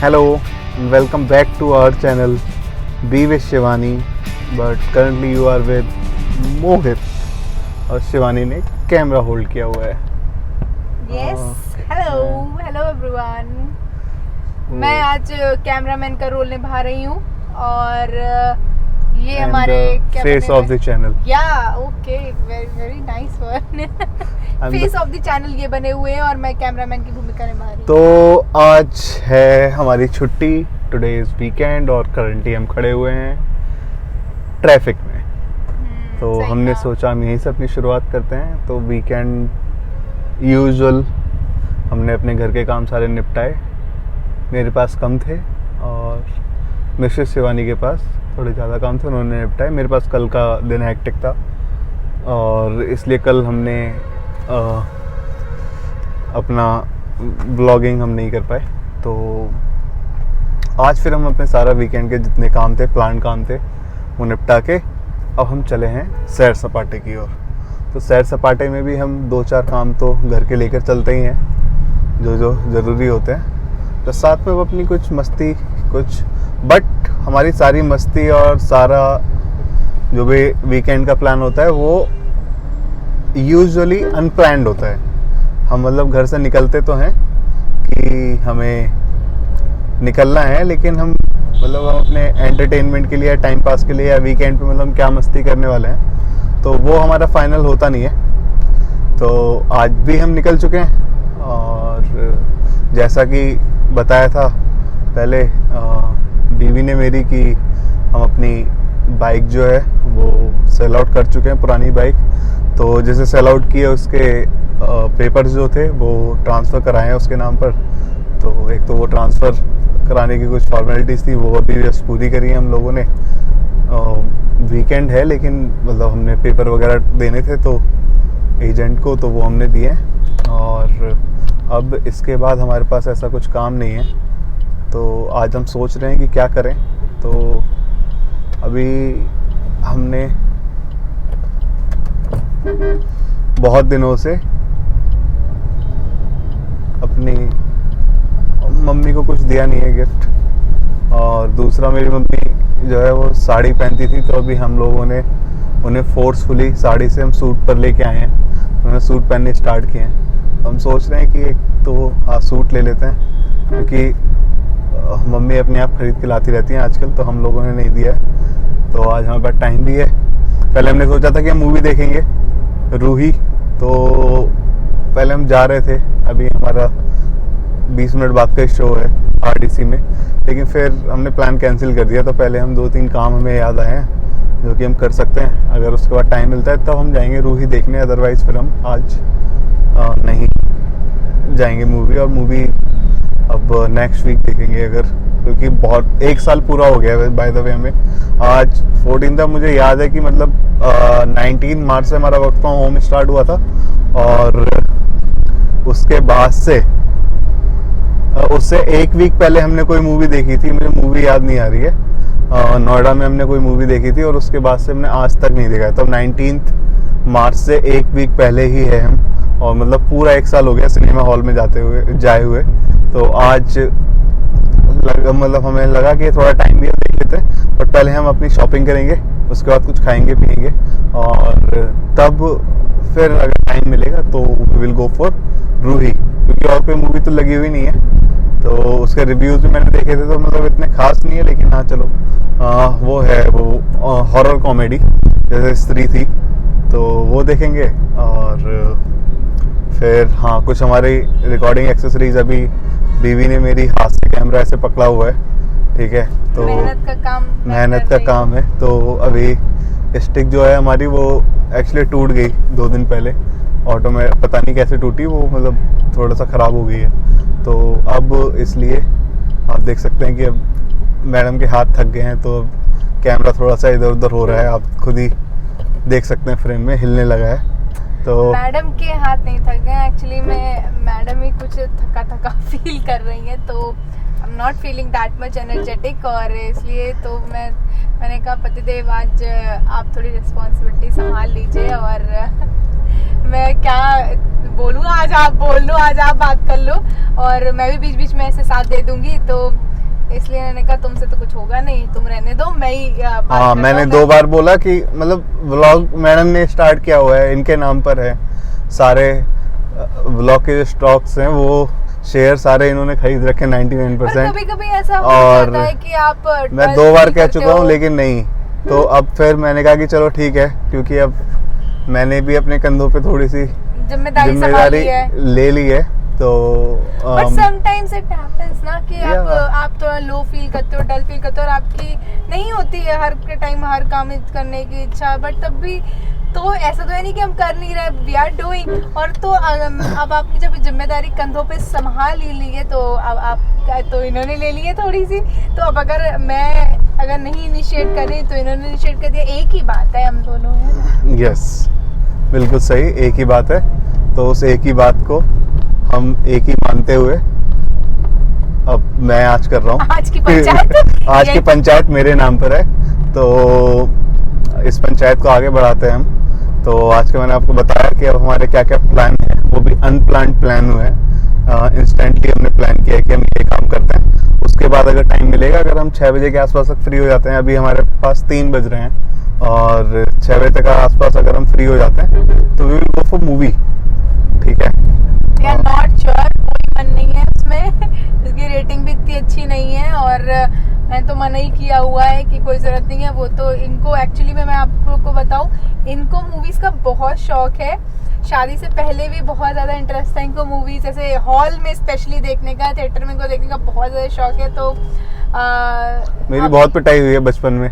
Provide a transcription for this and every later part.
Hello and welcome back to our channel Be with Shivani, but currently you are with Mohit और शिवानी ने camera hold किया हुआ है। Yes hello everyone. मैं आज कैमरामैन का रोल निभा रही हूँ और ये हमारे फेस ऑफ द चैनल। या okay, very nice one. Face of the channel ये बने हुए हैं और मैं कैमरामैन की भूमिका निभा रही हूँ। तो आज है हमारी छुट्टी, टुडे इज वीकेंड और करंटली हम खड़े हुए हैं ट्रैफिक में। तो हमने सोचा हम यहीं से अपनी शुरुआत करते हैं। तो वीकेंड यूजुअल हमने अपने घर के काम सारे निपटाए, मेरे पास कम थे और मिसेस शिवानी के पास थोड़े ज़्यादा काम थे, उन्होंने निपटाए। मेरे पास कल का दिन हेक्टिक था और इसलिए कल हमने अपना ब्लॉगिंग हम नहीं कर पाए। तो आज फिर हम अपने सारा वीकेंड के जितने काम थे, प्लान काम थे, वो निपटा के अब हम चले हैं सैर सपाटे की ओर। तो सैर सपाटे में भी हम 2-4 काम तो घर के लेकर चलते ही हैं जो ज़रूरी होते हैं। तो साथ में वो अपनी कुछ मस्ती बट हमारी सारी मस्ती और सारा जो भी वीकेंड का प्लान होता है वो यूजुअली अनप्लैंड होता है। हम मतलब घर से निकलते तो हैं कि हमें निकलना है, लेकिन हम अपने एंटरटेनमेंट के लिए या टाइम पास के लिए या वीकेंड पे हम क्या मस्ती करने वाले हैं, तो वो हमारा फाइनल होता नहीं है। तो आज भी हम निकल चुके हैं और जैसा कि बताया था पहले बीवी ने मेरी कि हम अपनी बाइक जो है वो सेल आउट कर चुके हैं, पुरानी बाइक। तो जैसे सेल आउट किए उसके पेपर्स जो थे वो ट्रांसफ़र कराए हैं उसके नाम पर। तो एक तो वो ट्रांसफ़र कराने की कुछ फॉर्मेलिटीज़ थी, वो अभी बस पूरी करी है हम लोगों ने। वीकेंड है लेकिन हमने पेपर वगैरह देने थे तो एजेंट को, तो वो हमने दिए। और अब इसके बाद हमारे पास ऐसा कुछ काम नहीं है, तो आज हम सोच रहे हैं कि क्या करें। तो अभी हमने बहुत दिनों से अपनी मम्मी को कुछ दिया नहीं है गिफ्ट, और दूसरा मेरी मम्मी जो है वो साड़ी पहनती थी, तो अभी हम लोगों ने उन्हें फोर्सफुली साड़ी से हम सूट पर लेके आए हैं। उन्होंने सूट पहनने स्टार्ट किए हैं। तो हम सोच रहे हैं कि एक तो सूट ले लेते हैं, क्योंकि मम्मी अपने आप खरीद के लाती रहती हैं आजकल, तो हम लोगों ने नहीं दिया है। तो आज हमारे पास टाइम भी है। पहले हमने सोचा था कि हम मूवी देखेंगे रूही, तो पहले हम जा रहे थे, अभी हमारा 20 मिनट बाद का शो है RDC में, लेकिन फिर हमने प्लान कैंसिल कर दिया। तो पहले हम 2-3 काम हमें याद आए हैं जो कि हम कर सकते हैं, अगर उसके बाद टाइम मिलता है तब हम जाएंगे रूही देखने, अदरवाइज़ फिर हम आज नहीं जाएंगे मूवी। और मूवी अब नेक्स्ट वीक देखेंगे अगर, क्योंकि बहुत 1 साल पूरा हो गया है बाय द वे हमें। आज 14 था, मुझे याद है कि 19 मार्च से हमारा वर्क फ्रॉम होम स्टार्ट हुआ था, और उसके बाद से उससे 1 वीक पहले हमने कोई मूवी देखी थी, मुझे मूवी याद नहीं आ रही है। नोएडा में हमने कोई मूवी देखी थी और उसके बाद से हमने आज तक नहीं देखा है। तो 19 मार्च से 1 वीक पहले ही है हम, और पूरा 1 साल हो गया सिनेमा हॉल में जाए हुए। तो आज हमें लगा कि थोड़ा टाइम भी देख लेते हैं, बट पहले हम अपनी शॉपिंग करेंगे, उसके बाद कुछ खाएंगे पिएंगे, और तब फिर अगर टाइम मिलेगा तो we will go for Roohi, क्योंकि और कोई मूवी तो लगी हुई नहीं है। तो उसके रिव्यूज़ भी मैंने देखे थे, तो इतने खास नहीं है, लेकिन हाँ चलो वो है वो हॉरर कॉमेडी, जैसे स्त्री थी, तो वो देखेंगे। और फिर हाँ, कुछ हमारी रिकॉर्डिंग एक्सेसरीज अभी बीवी ने मेरी हाथ से कैमरा ऐसे पकड़ा हुआ है, ठीक है, तो मेहनत का काम है। तो अभी स्टिक जो है हमारी वो एक्चुअली टूट गई 2 दिन पहले ऑटो में, पता नहीं कैसे टूटी वो, थोड़ा सा ख़राब हो गई है। तो अब इसलिए आप देख सकते हैं कि अब मैडम के हाथ थक गए हैं, तो कैमरा थोड़ा सा इधर उधर हो रहा है, आप खुद ही देख सकते हैं फ्रेम में हिलने लगा है। तो मैडम के हाथ नहीं थक गए, एक्चुअली मैडम ही कुछ थका फील कर रही है, तो I am not feeling that much energetic, और इसलिए तो मैंने कहा पतिदेव आज आप थोड़ी रिस्पॉन्सिबिलिटी संभाल लीजिए, और मैं क्या बोलूँ, आज आप बोल लो, आज आप बात कर लो, और मैं भी बीच बीच में ऐसे साथ दे दूंगी। तो इसलिए मैंने कहा तुमसे तो कुछ होगा नहीं, तुम रहने दो, मैं ही बात हाँ, करता मैंने हूँ, 2 बार बोला कि मतलब व्लॉग मैडम ने स्टार्ट किया हुआ है, इनके नाम पर है सारे व्लॉग के जो स्टॉक्स हैं वो शेयर सारे इन्होंने खरीद रखे 99%। पर कभी कभी ऐसा हो और जाता है कि आप मैं trust 2 बार नहीं कह करते चुका हूँ हो। लेकिन नहीं, तो अब फिर मैंने कहा कि चलो ठीक है, क्योंकि अब मैंने भी अपने कंधों पे थोड़ी सी जिम्मेदारी संभाली जिम्मेदारी है। ले ली है, तो बट समटाइम्स इट हैपेंस ना कि Yeah. आप थोड़ा लो फील करते हो, डल फील करते हो, और आपकी नहीं होती है हर के टाइम हर काम करने की इच्छा, बट तब भी तो ऐसा तो है नहीं कि हम कर नहीं रहे, वी आर डूइंग। और तो अब आपने जब जिम्मेदारी कंधों पे संभाल ही ली है, तो अब आप तो इन्होंने ले ली है थोड़ी सी, तो अब अगर नहीं इनिशिएट करी तो इन्होंने इनिशिएट कर दिया, एक ही बात है हम दोनों, है ना। यस, बिल्कुल सही, एक ही बात है। तो उस एक ही बात को हम एक ही मानते हुए अब मैं आज कर रहा हूँ आज की पंचायत आज की पंचायत मेरे नाम पर है, तो इस पंचायत को आगे बढ़ाते हैं हम। तो आज का मैंने आपको बताया कि अब हमारे क्या क्या प्लान है, वो भी अनप्लान्ड प्लान हुए हैं। इंस्टेंटली हमने प्लान किया है कि हम ये काम करते हैं, उसके बाद अगर टाइम मिलेगा, अगर हम 6 बजे के आसपास तक फ्री हो जाते हैं, अभी हमारे पास 3 बज रहे हैं, और 6 बजे तक आसपास अगर हम फ्री हो जाते हैं तो we will go for movie, ठीक है। वी आर नॉट श्योर, कोई मन नहीं है उसमें इसकी रेटिंग भी इतनी अच्छी नहीं है, और मैंने तो मना ही किया हुआ है कि कोई ज़रूरत नहीं है। वो तो इनको एक्चुअली मैं आप लोग को बताऊं, इनको मूवीज़ का बहुत शौक है, शादी से पहले भी बहुत ज़्यादा इंटरेस्ट था इनको मूवीज़, जैसे हॉल में स्पेशली देखने का, थिएटर में इनको देखने का बहुत ज़्यादा शौक है। तो मेरी बहुत पिटाई हुई है बचपन में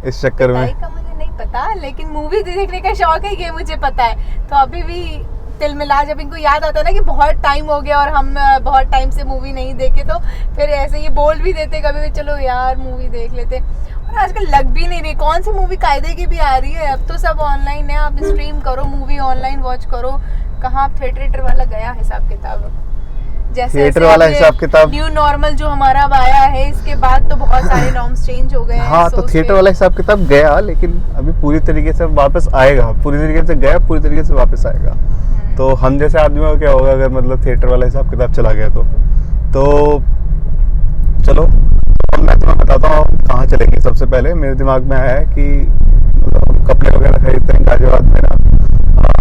इस चक्कर में। का मुझे नहीं पता, लेकिन मूवी देखने का शौक है ये मुझे पता है। तो अभी भी तिल मिला, जब इनको याद आता है ना कि बहुत टाइम हो गया और हम बहुत टाइम से मूवी नहीं देखे, तो फिर ऐसे ये बोल भी देते कभी भी, चलो यार मूवी देख लेते। और आजकल लग भी नहीं रही, कौन सी मूवी कायदे की भी आ रही है, अब तो सब ऑनलाइन है, आप स्ट्रीम करो मूवी, ऑनलाइन वॉच करो, कहाँ थिएटर वाला गया हिसाब किताब। जैसे थिएटर वाला हिसाब किताब, न्यू नॉर्मल जो हमारा अब आया है, इसके बाद तो बहुत सारे नॉर्म्स चेंज हो गए हैं। हाँ, तो थिएटर वाला हिसाब किताब गया, लेकिन अभी पूरी तरीके से वापस आएगा, पूरी तरीके से गया, पूरी तरीके से वापस आएगा। तो हम जैसे आदमियों को क्या होगा अगर मतलब थिएटर वाला हिसाब किताब चला गया तो चलो अब मैं तुम्हें बताता हूँ कहाँ चलेंगे। सबसे पहले मेरे दिमाग में आया है कि मतलब हम कपड़े वगैरह खरीदते हैं गाजियाबाद में ना,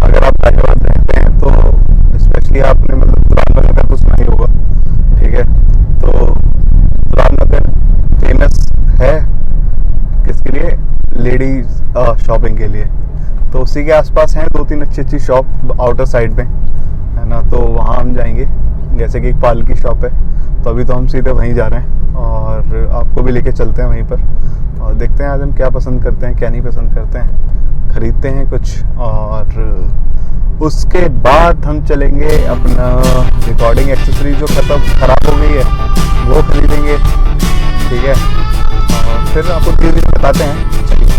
अगर आप गाजियाबाद रहते हैं तो स्पेशली आपने मतलब रामनगर का तो सुना ही होगा, ठीक है। तो रामनगर फेमस है किसके लिए, लेडीज शॉपिंग के लिए, तो उसी के आसपास हैं 2-3 अच्छी शॉप आउटर साइड में, है ना। तो वहाँ हम जाएंगे, जैसे कि एक पाल की शॉप है, तो अभी तो हम सीधे वहीं जा रहे हैं और आपको भी लेके चलते हैं वहीं पर, और देखते हैं आज हम क्या पसंद करते हैं क्या नहीं पसंद करते हैं, खरीदते हैं कुछ, और उसके बाद हम चलेंगे अपना रिकॉर्डिंग एक्सेसरी जो ख़राब हो गई है वो खरीदेंगे, ठीक है। और फिर आपको धीरे धीरे बताते हैं, चलिए।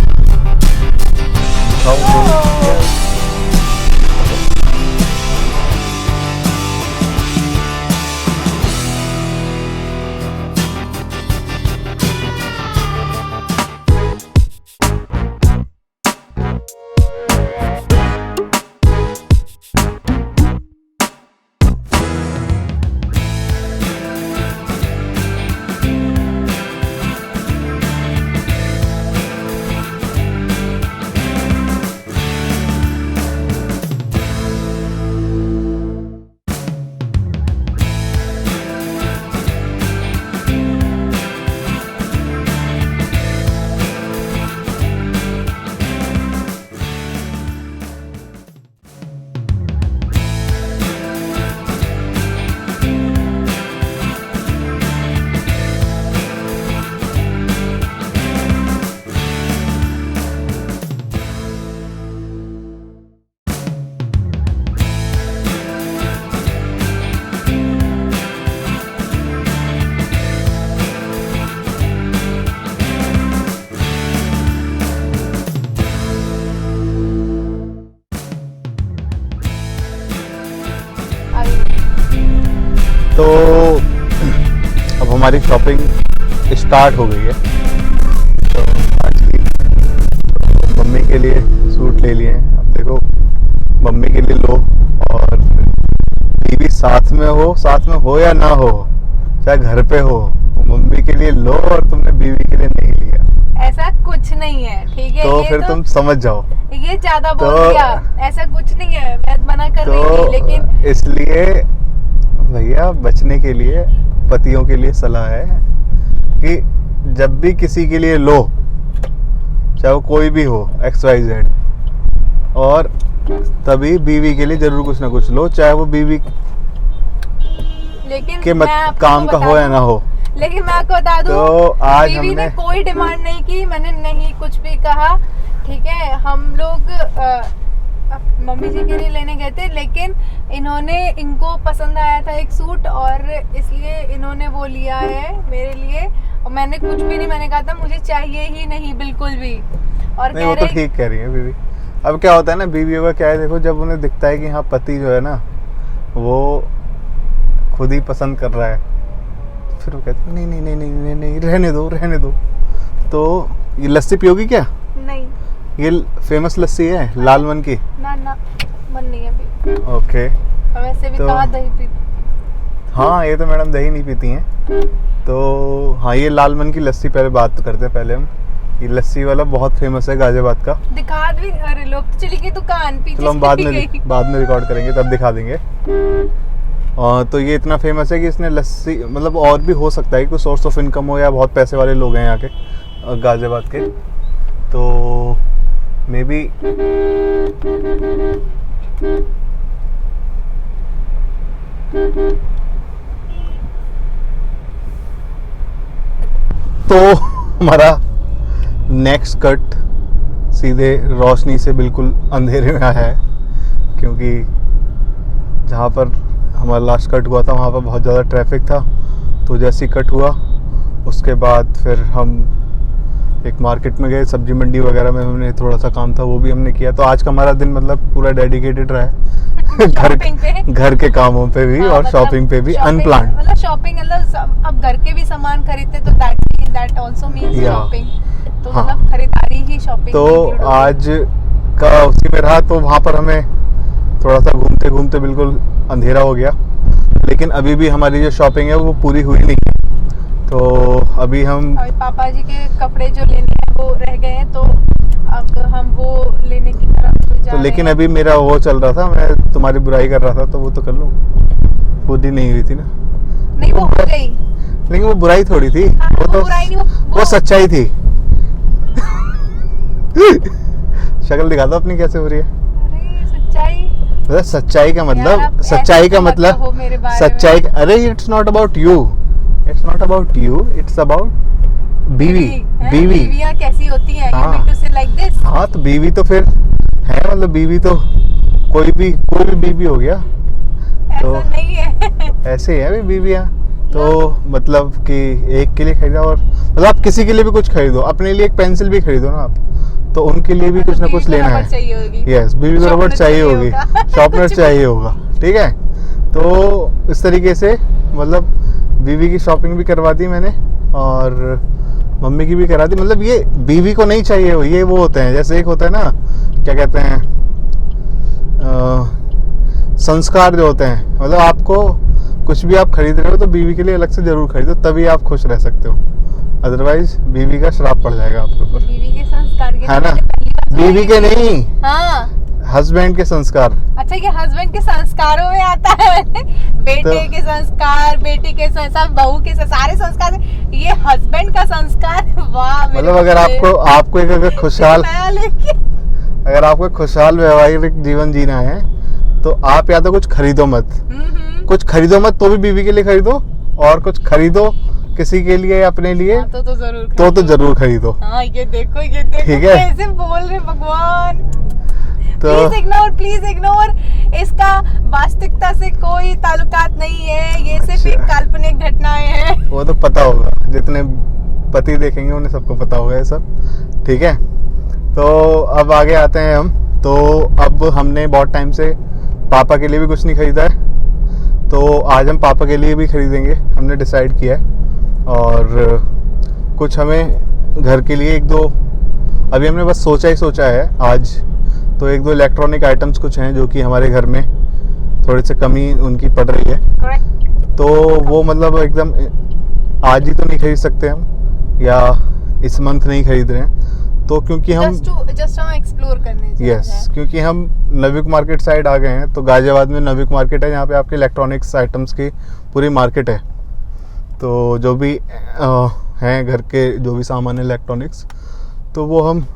तो अब हमारी शॉपिंग स्टार्ट हो गई है। तो आज की मम्मी के लिए सूट ले लिए हैं, अब देखो मम्मी के लिए लो, और बीवी साथ में हो या ना हो, चाहे घर पे हो, मम्मी के लिए लो और तुमने बीवी के लिए नहीं लिया, ऐसा कुछ नहीं है, ठीक है? तो ये फिर तुम समझ जाओ। ये ज्यादा बोल तो- दिया, ऐसा कुछ नहीं है, मैं मना कर रही थी, लेकिन तो इसलिए भैया बचने के लिए पतियों के लिए सलाह है कि जब भी किसी के लिए लो, चाहे वो कोई भी हो, XYZ, और तभी बीवी के लिए जरूर कुछ ना कुछ लो, चाहे वो बीवी लेकिन के मैं आपको काम का बता हो या दूं- ना हो। लेकिन मैं आपको बता दूं, तो आज बीवी ने हमने कोई डिमांड नहीं की, मैंने नहीं कुछ भी कहा, ठीक है? हम लोग मम्मी जी के लिए लेने गए थे, लेकिन इनको पसंद आया था एक सूट, और इसलिए इन्होंने वो लिया है मेरे लिए, और मैंने कुछ भी नहीं, मैंने कहा था मुझे चाहिए ही नहीं बिल्कुल भी। और नहीं, वो तो ठीक कह रही है बीवी। अब क्या होता है ना, बीवियों का क्या है, देखो जब उन्हें दिखता है कि हाँ पति जो है ना वो खुद ही पसंद कर रहा है, फिर वो कहते हैं नहीं नहीं नहीं नहीं नहीं नहीं, रहने दो रहने दो। तो ये लस्सी पियोगी क्या? नहीं, ये फेमस लस्सी है लाल मन की। ना मन नहीं है अभी। ओके, और वैसे भी तो- कहाँ दही पी। हाँ ये तो मैडम दही नहीं पीती हैं। तो हाँ, ये लाल मन की लस्सी पहले बात करते हैं। पहले हम ये लस्सी वाला बहुत फेमस है गाजियाबाद का। दिखा भी, अरे लोग तो चली गई दुकान पीछे, चलो हम बाद चली गई। में रिकॉर्ड करेंगे तब दिखा देंगे। तो ये इतना फेमस है कि इसने लस्सी, मतलब और भी हो सकता है कि कोई सोर्स ऑफ इनकम हो या बहुत पैसे वाले लोग हैं यहाँ के गाजियाबाद के, तो मे बी तो हमारा नेक्स्ट कट सीधे रोशनी से बिल्कुल अंधेरे में आया है, क्योंकि जहाँ पर हमारा लास्ट कट हुआ था वहाँ पर बहुत ज़्यादा ट्रैफिक था। तो जैसे ही कट हुआ उसके बाद फिर हम एक मार्केट में गए, सब्जी मंडी वगैरह में हमने थोड़ा सा काम था, वो भी हमने किया। तो आज का हमारा दिन मतलब पूरा डेडिकेटेड रहा है शॉपिंग पे, घर के कामों पे भी हाँ, और मतलब शॉपिंग पे भी, शॉपिंग- अनप्लान्ड। मतलब शॉपिंग, मतलब अब घर के भी सामान खरीदते तो that also means Yeah. Shopping. तो हाँ। मतलब खरीदारी ही शॉपिंग। तो आज का उसी में रहा। तो वहाँ पर हमें थोड़ा सा घूमते घूमते बिल्कुल अंधेरा हो गया, लेकिन अभी भी हमारी जो शॉपिंग है वो पूरी हुई नहीं है। तो अभी हम और पापा जी के कपड़े जो लेने हैं वो रह गए हैं, तो अब हम वो लेने की तरफ जा तो रहे लेकिन हैं। अभी मेरा वो चल रहा था, मैं तुम्हारी बुराई कर रहा था, तो वो तो कर लूँ, पूरी नहीं हुई थी ना। नहीं, वो हो गई। लेकिन वो बुराई थोड़ी थी, हाँ, वो तो बुराई नहीं, वो सच्चाई थी। शक्ल दिखा दो अपनी कैसे हो रही है। अरे सच्चाई। मतलब सच्चाई का यार, मतलब, आप सच्चाई का ऐसे मत मतलब कहो मेरे बारे सच्चाई। अरे it's not about you, it's not about you, it's about बीवी। हैं? बीवी, बीवियां कैसी होती हैं? हाँ। You mean to say like this? हाँ तो बीवी तो फिर है, मतलब बीवी तो कोई भी बीवी हो गया, तो ऐसा नहीं है। ऐसे ही है भी बीवियाँ। तो मतलब कि एक के लिए खरीदा, और मतलब आप किसी के लिए भी कुछ खरीदो, अपने लिए एक पेंसिल भी खरीदो ना आप, तो उनके लिए भी कुछ ना कुछ लेना है। चाहिए होगी। यस, बीवी को रबड़ Sharpener चाहिए चाहिए होगी, होगा। शॉर्पनर कुछ भी। चाहिए होगा, ठीक है। तो इस तरीके से मतलब बीवी की शॉपिंग भी करवा दी मैंने और मम्मी की भी करा दी। मतलब ये बीवी को नहीं चाहिए हो, ये वो होते हैं, जैसे एक होता है ना, क्या कहते हैं, संस्कार जो होते हैं। मतलब आपको कुछ भी आप खरीद रहे हो तो बीवी के लिए अलग से जरूर खरीदो, तभी आप खुश रह सकते हो, अदरवाइज बीवी का श्राप पड़ जाएगा आपके ऊपर, बीवी के संस्कार के है ना। बीवी के नहीं, हाँ। हस्बैंड के संस्कार। अच्छा, ये हस्बैंड के संस्कारों में आता है। बेटे तो- के संस्कार, बेटी के संस्कार, बहू के सारे संस्कार, ये हस्बैंड का संस्कार। वाह। मतलब अगर आपको एक अगर खुशहाल, नया लेके। अगर आपको खुशहाल वैवाहिक जीवन जीना है तो आप या तो कुछ खरीदो मत, कुछ खरीदो मत, तो भी बीवी के लिए खरीदो, और कुछ खरीदो किसी के लिए, अपने लिए, हाँ, तो जरूर तो जरूर खरीदो। हाँ, ये देखो ठीक है। कैसे बोल रहे भगवान। तो प्लीज इग्नोर, इसका वास्तविकता से कोई ताल्लुकात नहीं है, ये सिर्फ अच्छा। एक काल्पनिक घटनाएं हैं। वो तो पता होगा, जितने पति देखेंगे उन्हें सबको पता होगा ये सब, ठीक है। तो अब आगे आते हैं हम। तो अब हमने बहुत टाइम से पापा के लिए भी कुछ नहीं खरीदा है, तो आज हम पापा के लिए भी खरीदेंगे, हमने डिसाइड किया है। और कुछ हमें घर के लिए एक दो, अभी हमने बस सोचा है आज, तो एक दो इलेक्ट्रॉनिक आइटम्स कुछ हैं जो कि हमारे घर में थोड़ी सी कमी उनकी पड़ रही है, करेक्ट। तो वो मतलब एकदम आज ही तो नहीं खरीद सकते हम, या इस मंथ नहीं खरीद रहे हैं, तो क्योंकि हम जस्ट हम एक्सप्लोर करने जा रहे यस हैं। क्योंकि हम नविक मार्केट साइड आ गए हैं। तो गाजियाबाद में नविक मार्केट है, जहाँ पे आपके इलेक्ट्रॉनिक्स आइटम्स की पूरी मार्केट है। तो जो भी हैं घर के जो भी सामान है इलेक्ट्रॉनिक्स, तो वो हम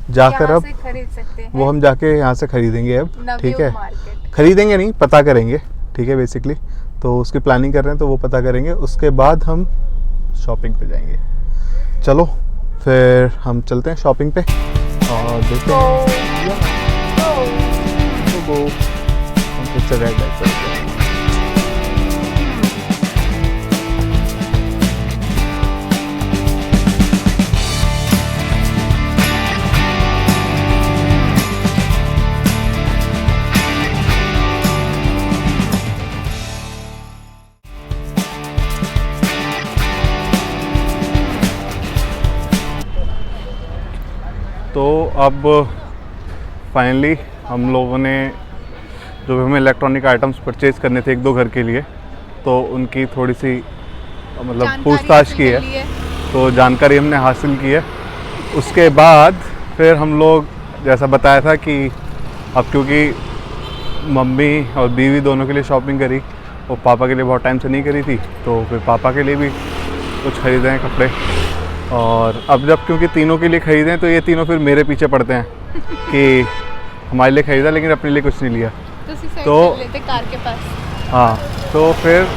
जाकर यहाँ अब से खरीद सकते हैं। वो हम जाके यहाँ से खरीदेंगे अब। नवयुग ठीक है, मार्केट। खरीदेंगे नहीं, पता करेंगे। ठीक है, बेसिकली तो उसकी प्लानिंग कर रहे हैं, तो वो पता करेंगे, उसके बाद हम शॉपिंग पे जाएंगे। चलो फिर हम चलते हैं शॉपिंग पे और देखते हैं। तो हम फिर से रेड लाइट पर हैं। तो अब फाइनली हम लोगों ने जो भी हमें इलेक्ट्रॉनिक आइटम्स परचेज़ करने थे एक दो घर के लिए, तो उनकी थोड़ी सी मतलब जानकारी पूछताछ की हासिल है। कर ली है। तो जानकारी हमने हासिल की है। उसके बाद फिर हम लोग जैसा बताया था कि अब क्योंकि मम्मी और बीवी दोनों के लिए शॉपिंग करी और पापा के लिए बहुत टाइम से नहीं करी थी, तो फिर पापा के लिए भी कुछ ख़रीदे हैं कपड़े। और अब जब क्योंकि तीनों के लिए ख़रीदें, तो ये तीनों फिर मेरे पीछे पड़ते हैं कि हमारे लिए ख़रीदा लेकिन अपने लिए कुछ नहीं लिया। तो उसी साइड तो- चल लेते कार के पास। हाँ, तो फिर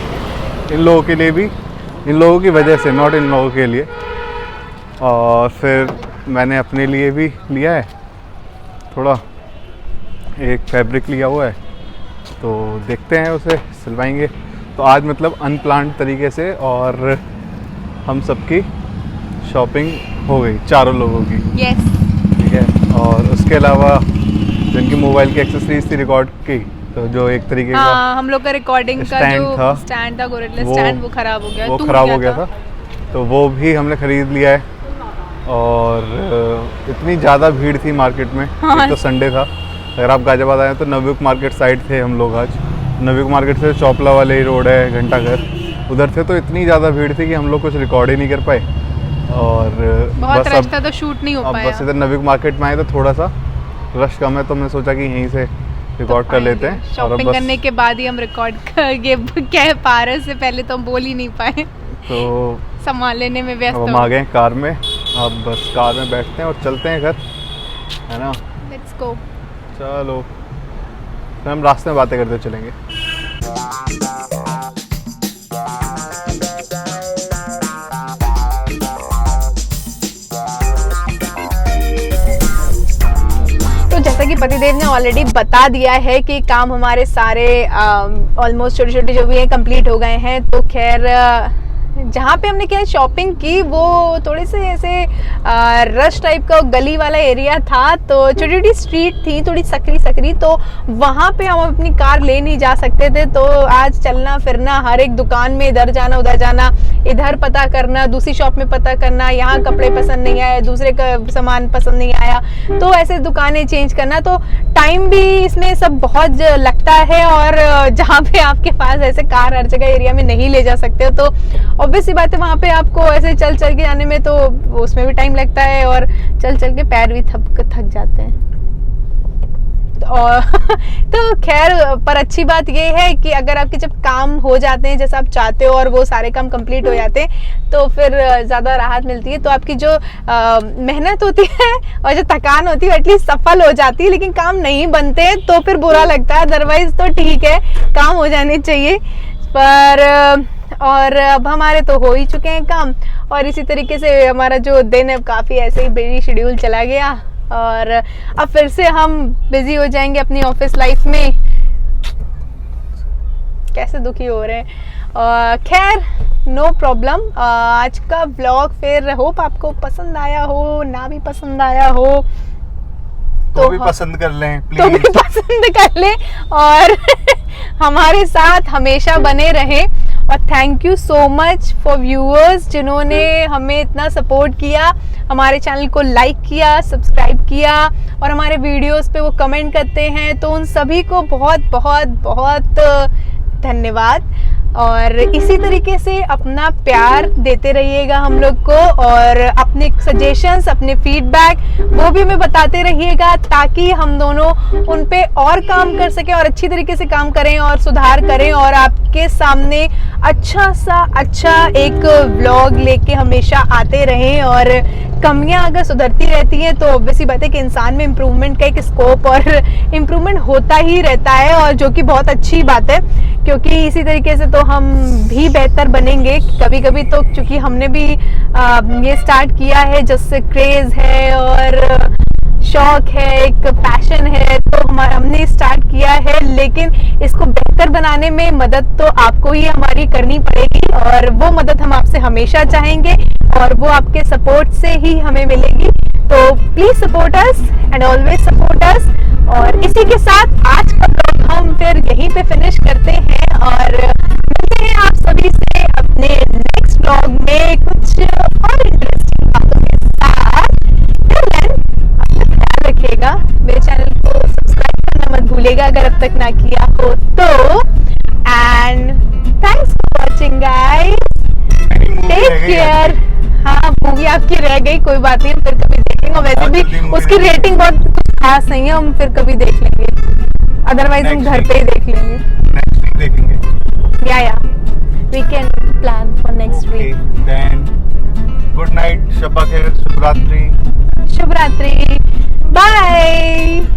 इन लोगों के लिए भी, इन लोगों की वजह से, नॉट इन लोगों के लिए। और फिर मैंने अपने लिए भी लिया है थोड़ा, एक फैब्रिक लिया हुआ है, तो देखते हैं उसे सिलवाएंगे। तो आज मतलब अनप्लान्ड तरीके से और हम सबकी शॉपिंग हो गई, चारों लोगों की। यस। ठीक है, और उसके अलावा जिनकी मोबाइल की एक्सेसरीज थी रिकॉर्ड की, तो जो एक तरीके का हाँ, हम लोग का रिकॉर्डिंग का स्टैंड जो था, स्टैंड था, गोरिल्ला वो- स्टैंड, वो खराब हो गया, वो टूट ख़राब हो गया था, तो वो भी हमने ख़रीद लिया है। और इतनी ज़्यादा भीड़ थी मार्केट में, हाँ। एक तो संडे था। अगर आप गाजियाबाद आए तो नवयुग मार्केट साइड थे हम लोग आज। नवयुग मार्केट से चौपला वाले रोड है, घंटाघर, उधर थे, तो इतनी ज़्यादा भीड़ थी कि हम लोग कुछ रिकॉर्ड ही नहीं कर पाए। और बहुत बस रश अब था तो शूट नहीं हो अब पाया। बस इधर नवयुग मार्केट में आए तो थोड़ा सा रश कम है, तो हमने सोचा कि यहीं से रिकॉर्ड कर लेते हैं। और अब शॉपिंग बस करने के बाद ही हम रिकॉर्ड ये कह पा रहे, उससे पहले तो हम बोल ही नहीं पाए, तो सामान लेने में व्यस्त अब हम आ गए हैं कार में। अब बस कार में बैठते हैं और चलते हैं घर, है ना। Let's go. चलो फिर हम रास्ते में बातें करते चलेंगे। तो जैसा कि पतिदेव ने ऑलरेडी बता दिया है कि काम हमारे सारे ऑलमोस्ट छोटे छोटे जो भी हैं कंप्लीट हो गए हैं। तो खैर जहाँ पे हमने क्या शॉपिंग की वो थोड़े से ऐसे रश टाइप का गली वाला एरिया था, तो छोटी छोटी स्ट्रीट थी, थोड़ी सकरी सकरी, तो वहाँ पे हम अपनी कार ले नहीं जा सकते थे। तो आज चलना फिरना, हर एक दुकान में इधर जाना उधर जाना, इधर पता करना, दूसरी शॉप में पता करना, यहाँ कपड़े पसंद नहीं आए, दूसरे का सामान पसंद नहीं आया, तो ऐसे दुकानें चेंज करना, तो टाइम भी इसमें सब बहुत लगता है। और जहाँ पे आपके पास ऐसे कार हर जगह एरिया में नहीं ले जा सकते हो, तो ऑब्वियस सी बात है वहाँ पे आपको ऐसे चल चल के जाने में तो उसमें भी टाइम लगता है, और चल चल के पैर भी थक जाते हैं। और तो खैर, पर अच्छी बात ये है कि अगर आपके जब काम हो जाते हैं जैसा आप चाहते हो और वो सारे काम कंप्लीट हो जाते हैं, तो फिर ज़्यादा राहत मिलती है। तो आपकी जो मेहनत होती है और जो थकान होती है एटलीस्ट सफल हो जाती है, लेकिन काम नहीं बनते हैं तो फिर बुरा लगता है। अदरवाइज तो ठीक है, काम हो जाने चाहिए। पर और अब हमारे तो हो ही चुके हैं काम, और इसी तरीके से हमारा जो दिन है काफ़ी ऐसे ही बिजी शेड्यूल चला गया, और अब फिर से हम बिजी हो जाएंगे अपनी ऑफिस लाइफ में। कैसे दुखी हो रहे हैं। खैर नो प्रॉब्लम। आज का व्लॉग फिर होप आपको पसंद आया हो, ना भी पसंद आया हो तो भी पसंद कर लें तो भी प्लीज। पसंद कर लें और हमारे साथ हमेशा बने रहें। और thank you so much for viewers जिन्होंने हमें इतना सपोर्ट किया, हमारे चैनल को लाइक किया, सब्सक्राइब किया और हमारे वीडियोस पे वो कमेंट करते हैं, तो उन सभी को बहुत बहुत बहुत धन्यवाद। और इसी तरीके से अपना प्यार देते रहिएगा हम लोग को, और अपने सजेशंस, अपने फीडबैक वो भी हमें बताते रहिएगा, ताकि हम दोनों उन पे और काम कर सकें और अच्छी तरीके से काम करें और सुधार करें, और आपके सामने अच्छा एक व्लॉग लेके हमेशा आते रहें। और कमियां अगर सुधरती रहती हैं तो ऑब्वियसली बात है कि इंसान में इम्प्रूवमेंट का एक स्कोप और इम्प्रूवमेंट होता ही रहता है, और जो कि बहुत अच्छी बात है, क्योंकि इसी तरीके से तो हम भी बेहतर बनेंगे। कभी कभी तो चूंकि हमने भी ये स्टार्ट किया है, जिससे क्रेज है और शौक है, एक पैशन है, तो हमने स्टार्ट किया है, लेकिन इसको बेहतर बनाने में मदद तो आपको ही हमारी करनी पड़ेगी, और वो मदद हम आपसे हमेशा चाहेंगे, और वो आपके सपोर्ट से ही हमें मिलेगी। तो please support us and always support us. और इसी के साथ आज का ब्लॉग हम फिर यहीं पे फिनिश करते हैं, और मिलते हैं आप सभी से अपने नेक्स्ट ब्लॉग में कुछ और इंटरेस्टिंग बातों के साथ। रखिएगा, मेरे चैनल को सब्सक्राइब करना मत भूलिएगा अगर अब तक ना किया हो तो। And thanks for watching guys, take care. हाँ, मूवी आपकी रह गई, कोई बात नहीं, हम फिर कभी देखेंगे। वैसे भी उसकी रेटिंग बहुत कुछ खास नहीं है, हम फिर कभी देख लेंगे, अदरवाइज हम घर पे ही देख लेंगे। नेक्स्ट वीक देखेंगे। या we can plan for next week. Then good night, शब्बा खैर, शुभ रात्रि। शुभ रात्रि, बाय।